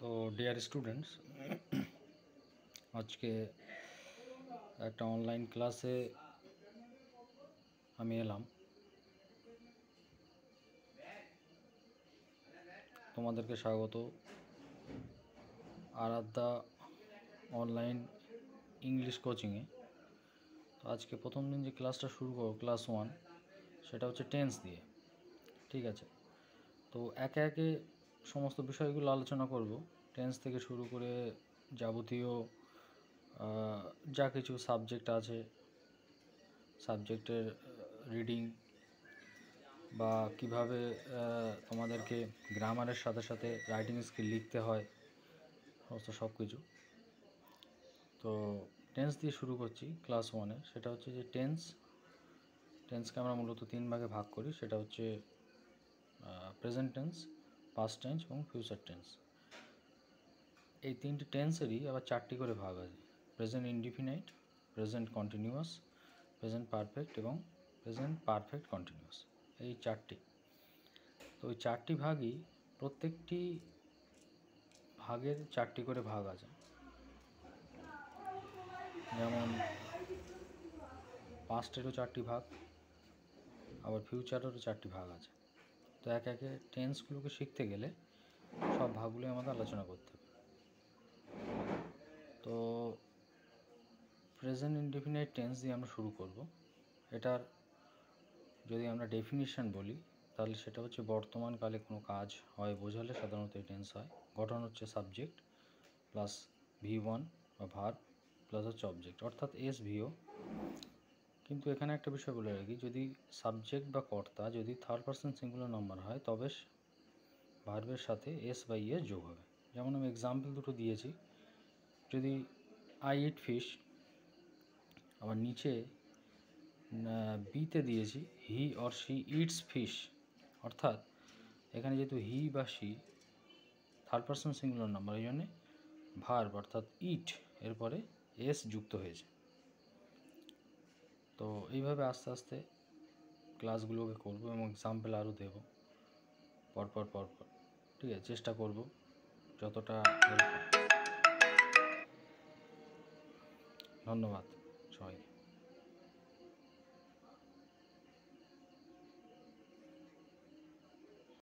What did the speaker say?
তো dear students, আজকে একটা অনলাইন ক্লাসে আমি এলাম। তোমাদেরকে স্বাগত আরাধ্যা অনলাইন ইংলিশ কোচিংয়ে। তো আজকে প্রথম দিন যে ক্লাসটা শুরু করব, ক্লাস 1, সেটা হচ্ছে টেন্স দিয়ে। ঠিক আছে, তো একে একে সমস্ত বিষয়গুলো আলোচনা করব। টেন্স থেকে শুরু করে যাবতীয় যা কিছু সাবজেক্ট আছে, সাবজেক্টের রিডিং বা কিভাবে তোমাদেরকে গ্রামারের সাথে সাথে রাইটিং স্কিল লিখতে হয়, সমস্ত সব কিছু। তো টেন্স দিয়ে শুরু করছি ক্লাস 1-এ। সেটা হচ্ছে যে টেন্সকে আমরা মূলত 3 ভাগে ভাগ করি। সেটা হচ্ছে প্রেজেন্ট টেন্স, পাস্ট টেন্স এবং ফিউচার টেন্স। এই 3টি টেন্সেরই আবার 4টি করে ভাগ আছে: present indefinite, present continuous, present perfect এবং প্রেজেন্ট পারফেক্ট কন্টিনিউয়াস। এই 4টি। তো ওই 4টি ভাগই, প্রত্যেকটি ভাগের 4টি করে ভাগ আছে। যেমন পাস্টেরও 4টি ভাগ, আবার ফিউচারেরও 4টি ভাগ আছে। তো একে একে টেন্সগুলোকে শিখতে গেলে সব ভাগগুলোই আমাদের আলোচনা করতে হবে। তো প্রেজেন্ট ইনডিফিনাইট টেন্স দিয়ে আমরা শুরু করব। এটার যদি আমরা ডেফিনিশন বলি, তাহলে সেটা হচ্ছে বর্তমানকালে কোনো কাজ হয় বোঝালে সাধারণত এই টেন্স হয়। গঠন হচ্ছে সাবজেক্ট প্লাস V1 বা ভার্ব প্লাস হচ্ছে অবজেক্ট, অর্থাৎ SVO। কিন্তু এখানে একটা বিষয় বলে রাখি, যদি সাবজেক্ট বা কর্তা যদি থার্ড পারসন সিঙ্গুলার নাম্বার হয়, তবে ভার্বের সাথে S বা ES যোগ হবে। যেমন আমি এক্সাম্পল দুটো দিয়েছি। যদি আই ইট ফিশ, আবার নিচে বিতে দিয়েছি he or she eats fish, অর্থাৎ এখানে যেহেতু হি বা she third person singular number, এই জন্যে ভার্ব অর্থাৎ ইট এরপরে এস যুক্ত হয়েছে। তো এইভাবে আস্তে আস্তে ক্লাসগুলোকে করবো এবং এক্সাম্পল আরও দেবো পরপর। ঠিক আছে, চেষ্টা করব যতটা। ধন্যবাদ সবাইকে।